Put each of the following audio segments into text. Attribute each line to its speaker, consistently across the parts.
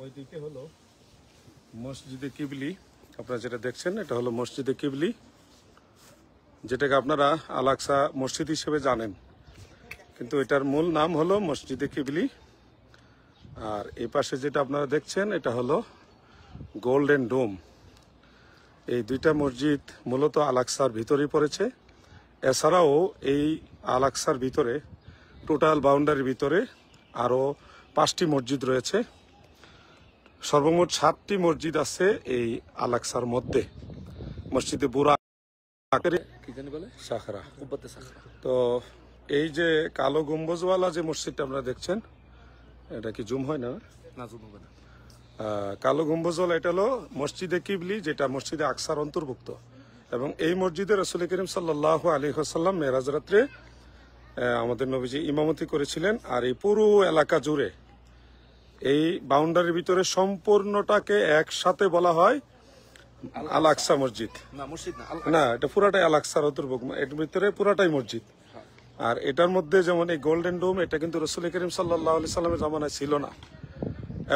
Speaker 1: ওইদিকে হলো মসজিদে কিবলি। আপনারা যেটা দেখছেন এটা হলো মসজিদে কিবলি, যেটাকে আপনারা আল আকসা মসজিদ হিসেবে জানেন, কিন্তু এটার মূল নাম হলো মসজিদে কিবলি। আর এই পাশে যেটা আপনারা দেখছেন এটা হলো গোল্ডেন ডোম। এই দুইটা মসজিদ মূলত আল আকসার ভিতরেই পড়েছে। এছাড়াও এই আল আকসার ভিতরে টোটাল বাউন্ডারির ভিতরে আরও 5টি মসজিদ রয়েছে। সর্বমোট 7টি মসজিদ আছে এই আল আকসার মধ্যে। মসজিদে বুরা সাখরা। তো এই যে কালো গম্বুজওয়ালা যে মসজিদটা আপনারা দেখছেন, এটা কি জুম হয় না? কালো গম্বুজওয়ালা এটা হলো মসজিদে কিবলি, যেটা মসজিদে আকসার অন্তর্ভুক্ত। এবং এই মসজিদে রাসূল করিম সাল্লাল্লাহু আলাইহি ওয়াসাল্লাম মেরাজ রাত্রে আমাদের নবীজি ইমামতি করেছিলেন। আর এই পুরো এলাকা জুড়ে এই বাউন্ডারির ভিতরে সম্পূর্ণটাকে একসাথে বলা হয় আল আকসা মসজিদ। না, এটা পুরাটাই আল আকসার অন্তর্ভুক্ত, এর ভিতরে পুরাটাই মসজিদ। আর এটার মধ্যে যেমন এই গোল্ডেন ডোম, এটা কিন্তু রাসূল করিম সাল্লাল্লাহু আলাইহি সাল্লামের জামানায় ছিল না।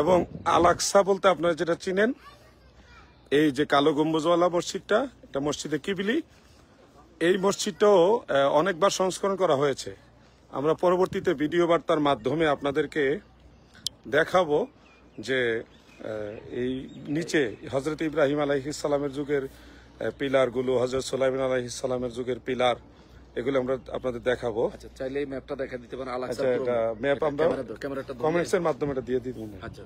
Speaker 1: এবং আল আকসা বলতে আপনারা যেটা চিনেন, এই যে কালো গম্বুজওয়ালা মসজিদটা, এটা মসজিদে কিবলি। এই মসজিদটাও অনেকবার সংস্করণ করা হয়েছে। আমরা পরবর্তীতে ভিডিও বার্তার মাধ্যমে আপনাদেরকে দেখাবো যে এই নিচে হযরত ইব্রাহিম আলাইহিস সালামের যুগের পিলারগুলো, হযরত সুলাইমান আলাইহিস সালামের যুগের পিলার, এগুলো আমরা আপনাদের দেখাবো।
Speaker 2: আচ্ছা, চাইলে এই ম্যাপটা দেখা দিতে পারেন।
Speaker 1: আচ্ছা, এটা ম্যাপ আমরা কমেন্টসের মাধ্যমে এটা দিয়ে দিব।
Speaker 2: আচ্ছা,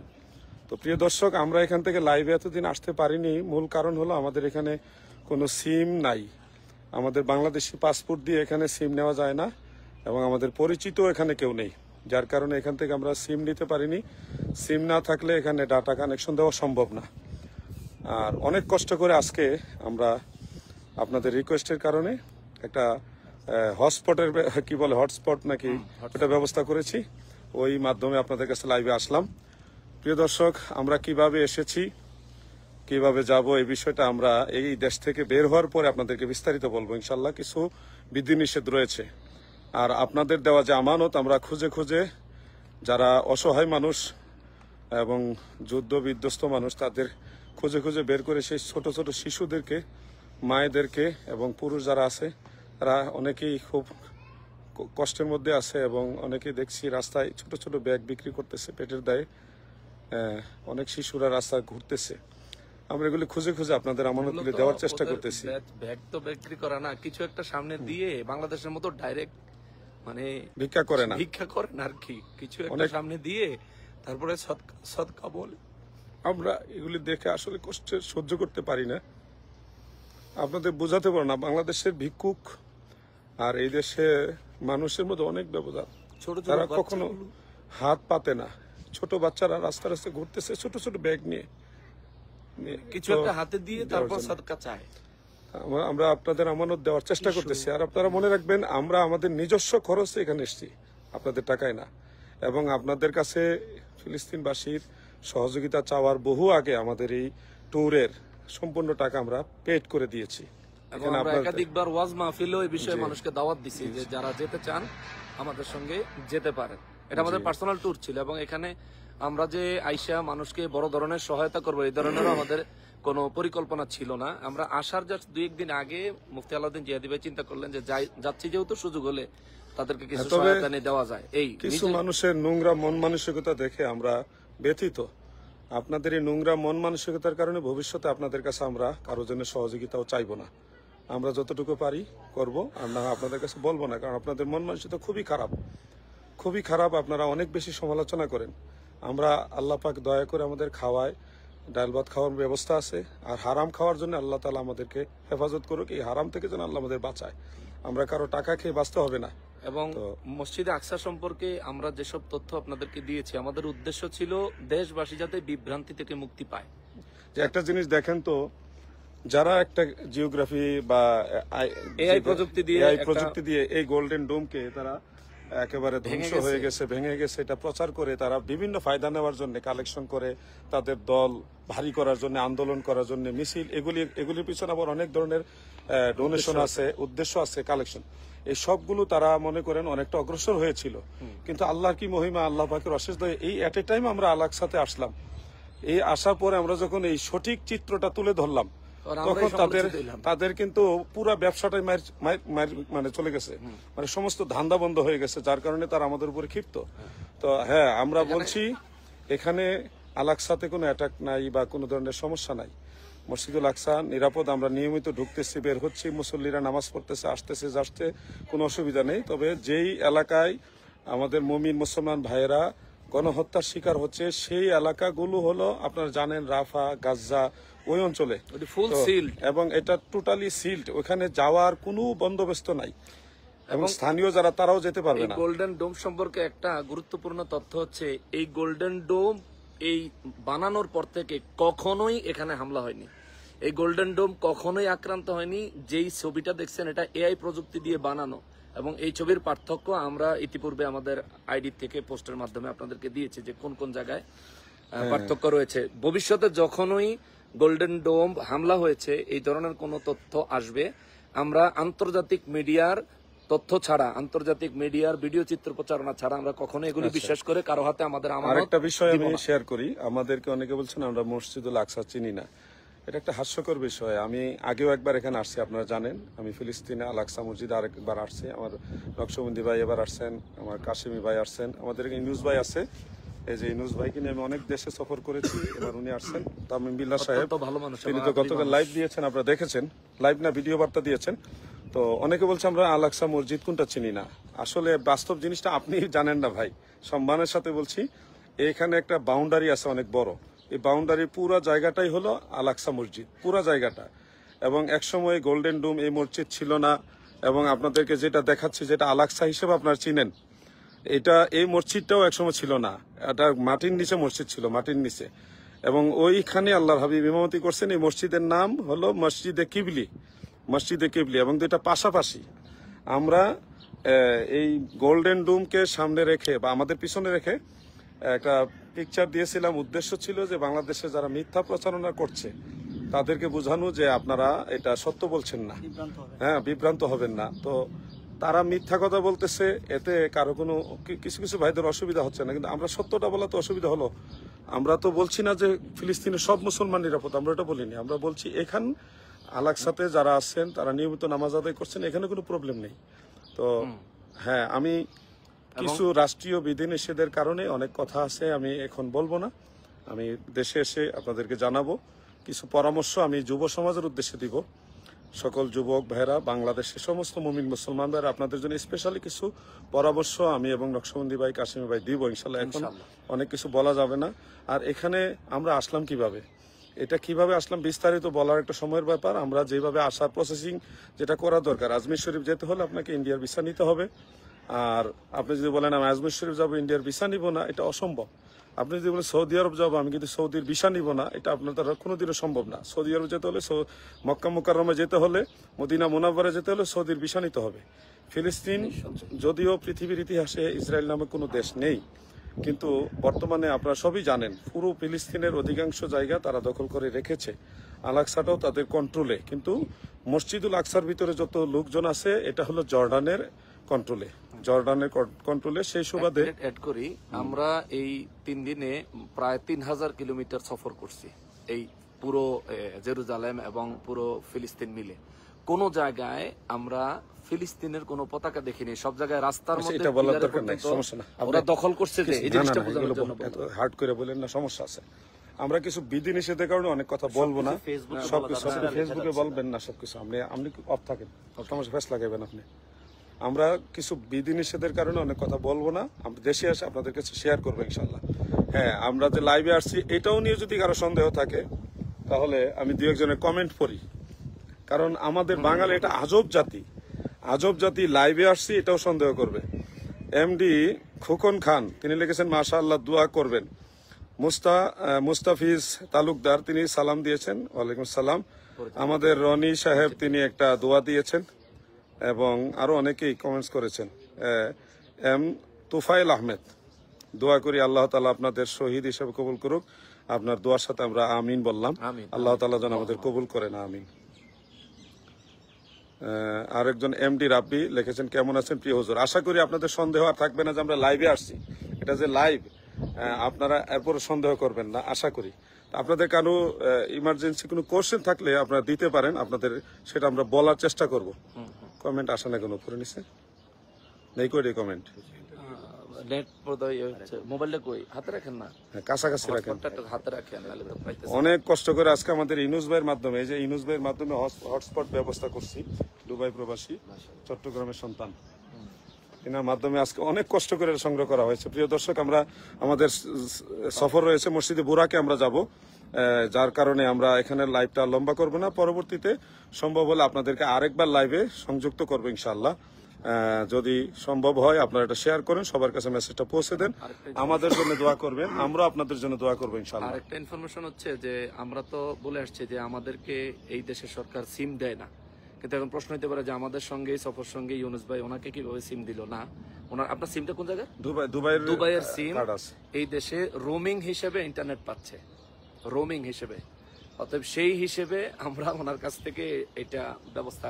Speaker 1: তো প্রিয় দর্শক, আমরা এখান থেকে লাইভে এতদিন আসতে পারিনি। মূল কারণ হলো আমাদের এখানে কোনো সিম নাই। আমাদের বাংলাদেশি পাসপোর্ট দিয়ে এখানে সিম নেওয়া যায় না, এবং আমাদের পরিচিত এখানে কেউ নেই, যার কারণে এখান থেকে আমরা সিম নিতে পারিনি। সিম না থাকলে এখানে ডাটা কানেকশন দেওয়া সম্ভব না। আর অনেক কষ্ট করে আজকে আমরা আপনাদের রিকোয়েস্টের কারণে একটা হটস্পটের কি বলে হটস্পট নাকি এটা ব্যবস্থা করেছি। ওই মাধ্যমে আপনাদের কাছে লাইভে আসলাম। প্রিয় দর্শক, আমরা কিভাবে এসেছি, কিভাবে যাব, এই বিষয়টা আমরা এই দেশ থেকে বের হওয়ার পরে আপনাদেরকে বিস্তারিত বলবো ইনশাল্লাহ। কিছু বিধিনিষেধ রয়েছে। আর আপনাদের দেওয়া যে আমানত, আমরা খুঁজে খুঁজে যারা অসহায় মানুষ এবং যুদ্ধ বিধ্বস্ত মানুষ, তাদের খুঁজে খুঁজে বের করে সেই ছোট ছোট শিশুদেরকে, মায়েদেরকে এবং পুরুষ যারা আছে, তারা অনেকেই খুব কষ্টের মধ্যে আছে। এবং অনেকেই দেখছি রাস্তায় ছোট ছোট ব্যাগ বিক্রি করতেছে পেটের দায়ে। অনেক শিশুরা রাস্তায় ঘুরতেছে। আমরা এগুলি খুঁজে খুঁজে আপনাদের আমানতগুলি দেওয়ার চেষ্টা করতেছি।
Speaker 2: ব্যাগ তো বিক্রি করা না, কিছু একটা সামনে দিয়ে বাংলাদেশের মতো ডাইরেক্ট মানে
Speaker 1: ভিক্ষা করে না
Speaker 2: আর কি, কিছু একটা সামনে দিয়ে তারপরে সদকা বলে।
Speaker 1: আমরা এগুলি দেখে আসলে কষ্ট সহ্য করতে পারি না। আপনাদের বোঝাতে পারো না বাংলাদেশের ভিক্ষুক আর এই দেশে মানুষের মধ্যে অনেক ব্যবধান। তারা কখনো হাত পাতে না। ছোট বাচ্চারা রাস্তা রাস্তায় ঘুরতেছে ছোট ছোট ব্যাগ নিয়ে,
Speaker 2: কিছু একটা হাতে দিয়ে তারপর সদকা চায়।
Speaker 1: আমরা আপনাদের আমানত দেওয়ার চেষ্টা করতেছি। আর আপনারা মনে রাখবেন, আমরা আমাদের নিজস্ব খরচে এখানে এসেছি, আপনাদের টাকায় না। এবং আপনাদের কাছে ফিলিস্তিনবাসীর সহযোগিতা চাওয়ার বহু আগে আমাদের এই ট্যুরের সম্পূর্ণ টাকা আমরা পেড করে দিয়েছি।
Speaker 2: আমরা একাধিকবার ওয়াজ মাহফিলেও এই বিষয়ে মানুষকে দাওয়াত দিছি যে যারা যেতে চান আমাদের সঙ্গে যেতে পারেন। এটা আমাদের পার্সোনাল ট্যুর ছিল, এবং এখানে আমরা যে আইসা মানুষকে বড় ধরনের সহায়তা করবো এই ধরনেরও আমাদের কোনো পরিকল্পনা ছিল না। আমরা আসার জাস্ট 2-1 দিন আগে মুফতি আলাউদ্দিন জিহাদি ভাই চিন্তা করলেন যে যাচ্ছি যেহেতু সুযোগ হলে তাদেরকে কিছু সহায়তা নিয়ে দেওয়া যায়। এই
Speaker 1: কিছু মানুষের নোংরা মন মানসিকতা দেখে আমরা ব্যথিত। আপনাদের এই নোংরা মন মানসিকতার কারণে ভবিষ্যতে আপনাদের কাছে আমরা কারো জন্য সহযোগিতাও চাইবো না। আমরা যতটুকু পারি করব, আমরা আপনাদের কাছে বলবো না, কারণ আপনাদের মন মানসিকতা খুবই খারাপ, খুবই খারাপ। আপনারা অনেক বেশি সমালোচনা করেন। আমরা আল্লাহ পাক দয়া করে আমাদের খাওয়ায়, ডাল ভাত খাওয়ার ব্যবস্থা আছে। আর হারাম খাওয়ার জন্য আল্লাহ তাআলা আমাদেরকে হেফাজত করুক। এই হারাম থেকে যেন আল্লাহ আমাদের বাঁচায়। আমরা কারো টাকা খেয়ে বাঁচতে হবে না।
Speaker 2: এবং মসজিদে আকসা সম্পর্কে আমরা যেসব তথ্য আপনাদেরকে দিয়েছি, আমাদের উদ্দেশ্য ছিল দেশবাসী যাতে বিভ্রান্তি থেকে মুক্তি পায়।
Speaker 1: যে একটা জিনিস দেখেন তো, যারা একটা জিওগ্রাফি বা
Speaker 2: এআই প্রযুক্তি
Speaker 1: দিয়ে এই গোল্ডেন ডোমকে তারা একেবারে ধ্বংস হয়ে গেছে, ভেঙে গেছে, এটা প্রচার করে তারা বিভিন্ন ফায়দা নেওয়ার জন্য কালেকশন করে, তাদের দল ভারী করার জন্য, আন্দোলন করার জন্য, মিছিল, এগুলির পিছনে আবার অনেক ধরনের ডোনেশন আছে, উদ্দেশ্য আছে, কালেকশন। এই সবগুলো তারা মনে করেন অনেকটা অগ্রসর হয়েছিল। কিন্তু আল্লাহর কি মহিমা, আল্লাহ পাকের অশেষ দয়া, এই এট এ টাইম আমরা আল আকসাতে আসলাম। এই আসার পরে আমরা যখন এই সঠিক চিত্রটা তুলে ধরলাম,
Speaker 2: আমরাই
Speaker 1: তখন
Speaker 2: সমালোচিত হইলাম।
Speaker 1: তাদের কিন্তু পুরা ব্যবসাটাই মানে চলে গেছে, মানে সমস্ত ধান্দা বন্ধ হয়ে গেছে, যার কারণে তারা আমাদের উপরে ক্ষিপ্ত। তো হ্যাঁ, আমরা বলছি এখানে আল-আকসাতে কোনো অ্যাটাক নাই বা কোনো ধরনের সমস্যা নাই। মসজিদুল আকসা নিরাপদ, আমরা নিয়মিত ঢুকতেছি, বের হচ্ছি, মুসল্লিরা নামাজ পড়তেছে, আসতেছে, যাচ্ছে, কোনো অসুবিধা নেই। তবে যেই এলাকায় আমাদের মুমিন মুসলমান ভাইয়েরা গণহত্যার শিকার হচ্ছে, সেই এলাকাগুলো হলো আপনারা জানেন রাফা, গাজ্জা, ওই অঞ্চলে
Speaker 2: ফুল
Speaker 1: তো,
Speaker 2: সিল,
Speaker 1: এবং এটা টোটালি সিল্ড, ওখানে যাওয়ার কোনো বন্দোবস্ত নাই, এবং স্থানীয় যারা তারাও যেতে পারবে না।
Speaker 2: গোল্ডেন ডোম সম্পর্কে একটা গুরুত্বপূর্ণ তথ্য হচ্ছে, এই গোল্ডেন ডোম এই বানানোর পর থেকে কখনোই এখানে হামলা হয়নি। এই গোল্ডেন ডোম কখনোই আক্রান্ত হয়নি। যেই ছবিটা দেখছেন এটা এআই প্রযুক্তি দিয়ে বানানো, এবং এই ছবির পার্থক্য আমরা ইতিপূর্বে আমাদের আইডি থেকে পোস্টের মাধ্যমে আপনাদেরকে দিয়েছি যে কোন কোন জায়গায় পার্থক্য রয়েছে। ভবিষ্যতে যখনই গোল্ডেন ডোম হামলা হয়েছে এই ধরনের কোনো তথ্য আসবে, আমরা আন্তর্জাতিক মিডিয়ার তথ্য ছাড়া, আন্তর্জাতিক মিডিয়ার ভিডিও চিত্র প্রচারণা ছাড়া আমরা কখনো এগুলি বিশ্বাস করে কারো হাতে আমাদের
Speaker 1: আরেকটা বিষয় আমি শেয়ার করি, আমাদেরকে অনেকে বলছেন আমরা মসজিদুল আকসা চিনি না। এটা একটা হাস্যকর বিষয়। আমি আগেও একবার এখানে আসছি, আপনারা জানেন, আমি ফিলিস্তিনে আল আকসা মসজিদে আরেকবার আসছি। আমার নকশবন্দি ভাই এবার আসছেন, আমার কাশিমি ভাই আসছেন, আমাদের ইউনুস ভাই আছে। এই যে ইউনুস ভাইকে নিয়ে আমি অনেক দেশে সফর করেছি, এবার উনি আসছেন। তামিম বিল্লাহ সাহেব,
Speaker 2: ভালো মানুষ,
Speaker 1: তিনি তো গতকাল লাইভ দিয়েছেন, আপনারা দেখেছেন, লাইভ না ভিডিও বার্তা দিয়েছেন। তো অনেকে বলছে আমরা আল আকসা মসজিদ কোনটা চিনি না। আসলে বাস্তব জিনিসটা আপনি জানেন না ভাই, সম্মানের সাথে বলছি, এখানে একটা বাউন্ডারি আছে অনেক বড়। এই বাউন্ডারি পুরো জায়গাটাই হলো আল আকসা মসজিদ, পুরো জায়গাটা। এবং একসময় গোল্ডেন ডোম এই মসজিদ ছিল না, এবং আপনাদেরকে যেটা দেখাচ্ছি, যেটা আল আকসা হিসেবে আপনারা চিনেন, এটা এই মসজিদটাও একসময় ছিল না। এটা মাটির নিচে মসজিদ ছিল, মাটির নিচে। এবং ওইখানে আল্লাহর হাবিব ইমামতি করছেন। এই মসজিদের নাম হলো মসজিদে কিবলি, মসজিদে কিবলি, এবং দুইটা পাশাপাশি। আমরা এই গোল্ডেন ডোমকে সামনে রেখে বা আমাদের পিছনে রেখে একটা পিকচার দিয়েছিলাম। উদ্দেশ্য ছিল যে বাংলাদেশে যারা মিথ্যা প্রচারণা করছে তাদেরকে বোঝানো যে আপনারা এটা সত্য বলছেন না, হ্যাঁ, বিভ্রান্ত হবেন না। তো তারা মিথ্যা কথা বলতেছে, এতে কারো কোনো কিছু কিছু ভাইদের অসুবিধা হচ্ছে না, কিন্তু আমরা সত্যটা বলা তো অসুবিধা হলো। আমরা তো বলছি না যে ফিলিস্তিনের সব মুসলমান নিরাপদ, আমরা এটা বলিনি। আমরা বলছি এখান আল-আকসাতে যারা আছেন তারা নিয়মিত নামাজ আদায় করছেন, এখানে কোনো প্রবলেম নেই। তো হ্যাঁ, আমি কিছু রাষ্ট্রীয় বিধিনিষেধের কারণে অনেক কথা আছে, আমি এখন বলবো না। আমি দেশে এসে আপনাদেরকে জানাবো। কিছু পরামর্শ আমি যুব সমাজের উদ্দেশ্যে দিব। সকল যুবক ভাইরা, বাংলাদেশের সমস্ত মুমিন মুসলমান ভাইরা, আপনাদের জন্য স্পেশালি কিছু পরামর্শ আমি এবং নকশবন্দি ভাই, কাশিমি ভাই দিব ইনশাল্লাহ। এখন অনেক কিছু বলা যাবে না। আর এখানে আমরা আসলাম কিভাবে, এটা কিভাবে আসলাম বিস্তারিত বলার একটা সময়ের ব্যাপার। আমরা যেভাবে আসার প্রসেসিং যেটা করা দরকার, আজমির শরীফ যেতে হলে আপনাকে ইন্ডিয়ার ভিসা নিতে হবে। আর আপনি যদি বলেন আমি আজমির শরীফ যাবো, ইন্ডিয়ার ভিসা নিব না, এটা অসম্ভব। আপনি যদি বলেন সৌদি আরব যাবো, আমি কিন্তু সৌদির ভিসা নিব না, এটা আপনার দ্বারা কোনোদিনও সম্ভব না। সৌদি আরব যেতে হলে, মক্কা মুকাররমে যেতে হলে, মদিনা মুনাওয়ারা যেতে হলে সৌদির ভিসা নিতে হবে। ফিলিস্তিন যদিও পৃথিবীর ইতিহাসে ইসরায়েল নামে কোনো দেশ নেই, কিন্তু বর্তমানে আপনারা সবই জানেন পুরো ফিলিস্তিনের অধিকাংশ জায়গা তারা দখল করে রেখেছে। আল-আকসাটাও তাদের কন্ট্রোলে, কিন্তু মসজিদুল আকসার ভিতরে যত লোকজন আছে এটা হলো জর্ডানের কন্ট্রোলে, জর্ডানের কন্ট্রোলে। সেই সুবাদে
Speaker 2: অ্যাড করি, আমরা এই 3 দিনে প্রায় 3000 কিলোমিটার সফর করছি, এই পুরো জেরুজালেম এবং পুরো ফিলিস্তিন মিলে। কোন জায়গায় আমরা ফিলিস্তিনের কোনো পতাকা দেখিনি। সব জায়গায় রাস্তার মধ্যে
Speaker 1: এটা বলার দরকার নাই, সমস্যা না।
Speaker 2: ওরা দখল করছে যে এই জিনিসটা বোঝানোর জন্য
Speaker 1: হার্ড করে বলেন না, সমস্যা আছে। আমরা কিছু বিধি নিষেধের কারণে অনেক কথা বলবো না, সবকিছু ফেসবুকে বলবেন না, সবকিছু আপনি অফ থাকেন, সমস্যা ফেস লাগাবেন আপনি। আমরা কিছু বিধি নিষেধের কারণে অনেক কথা বলবো না, আমরা দেশে আসে আপনাদের কাছে শেয়ার করবো ইনশাল্লাহ। হ্যাঁ, আমরা যে লাইভে আসছি এটাও নিয়ে যদি কারো সন্দেহ থাকে তাহলে আমি 2-1 কমেন্ট পড়ি, কারণ আমাদের বাঙালি এটা আজব জাতি, আজব জাতি। লাইভে আসছি এটাও সন্দেহ করবে। এমডি খোকন খান তিনি লিখেছেন মাশাআল্লাহ, দোয়া করবেন। মুস্তাফিজ তালুকদার তিনি সালাম দিয়েছেন, ওয়ালাইকুম সালাম। আমাদের রনি সাহেব তিনি একটা দোয়া দিয়েছেন, এবং আরো অনেকেই কমেন্টস করেছেন। এম তুফাইল আহমেদ, দোয়া করি আল্লাহ তাআলা আপনাদের শহীদ হিসেবে কবুল করুক। আপনার দোয়ার সাথে আমরা আমিন বললাম, আল্লাহ তাআলা যেন আমাদের কবুল করেন, আমিন। আরেকজন এমডি রাব্বি লিখেছেন কেমন আছেন প্রিয় হুজুর। আশা করি আপনাদের সন্দেহ আর থাকবে না যে আমরা লাইভে আসছি। এটা যে লাইভ, আপনারা এরপরে সন্দেহ করবেন না, আশা করি। আপনাদের কারো ইমার্জেন্সি কোনো কোশ্চেন থাকলে আপনারা দিতে পারেন, আপনাদের সেটা আমরা বলার চেষ্টা করব। কমেন্ট আসে না কোনো উপরে নিচে নেই করে কমেন্ট
Speaker 2: নেট বোধহয় হচ্ছে, মোবাইলটা কই হাতে রাখেন না,
Speaker 1: কাছাকাছি রাখেন।
Speaker 2: ফোনটা একটু হাতে রাখেন, নাহলে তো পাইতেছি।
Speaker 1: অনেক কষ্ট করে আজকে আমাদের ইনুস ভাইয়ের মাধ্যমে, এই যে ইনুস ভাইয়ের মাধ্যমে হটস্পট ব্যবস্থা করছি, দুবাই প্রবাসী চট্টগ্রামের সন্তান, এনার মাধ্যমে আজকে অনেক কষ্ট করে সংগ্রহ করা হয়েছে। প্রিয় দর্শক, আমরা আমাদের সফর রয়েছে মসজিদে বুরাকে আমরা যাব, যার কারণে আমরা এখানে লাইভটা লম্বা করব না, পরবর্তীতে সম্ভব হলে আপনাদেরকে আরেকবার লাইভে সংযুক্ত করবো ইনশাআল্লাহ। যদি সম্ভব হয় আপনারা এটা শেয়ার করেন, সবার কাছে মেসেজটা পৌঁছে দেন, আমাদের জন্য দোয়া করবেন, আমরা আপনাদের জন্য দোয়া করবো ইনশাআল্লাহ।
Speaker 2: আরেকটা ইনফরমেশন হচ্ছে যে আমরা তো বলে আসছি যে আমাদেরকে এই দেশের সরকার সিম দেয় না, কিন্তু এখন প্রশ্ন হতে পারে যে আমাদের সঙ্গে সফর সঙ্গে ইউনুস ভাই ওনাকে কিভাবে সিম দিল না। ওনার আপনার সিমটা কোন জায়গায়? দুবাইয়ের সিম এই দেশে রোমিং হিসেবে ইন্টারনেট পাচ্ছে, রোমিং হিসেবে। অতএব সেই হিসেবে আমরা ওনার কাছ থেকে এটা ব্যবস্থা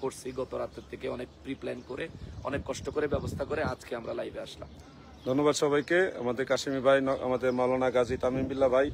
Speaker 2: করছি, গত রাতের থেকে অনেক প্রি প্ল্যান করে, অনেক কষ্ট করে ব্যবস্থা করে আজকে আমরা লাইভে আসলাম।
Speaker 1: ধন্যবাদ সবাইকে, আমাদের কাশিমি ভাই, আমাদের মাওলানা গাজী তামিম বিল্লাহ ভাই,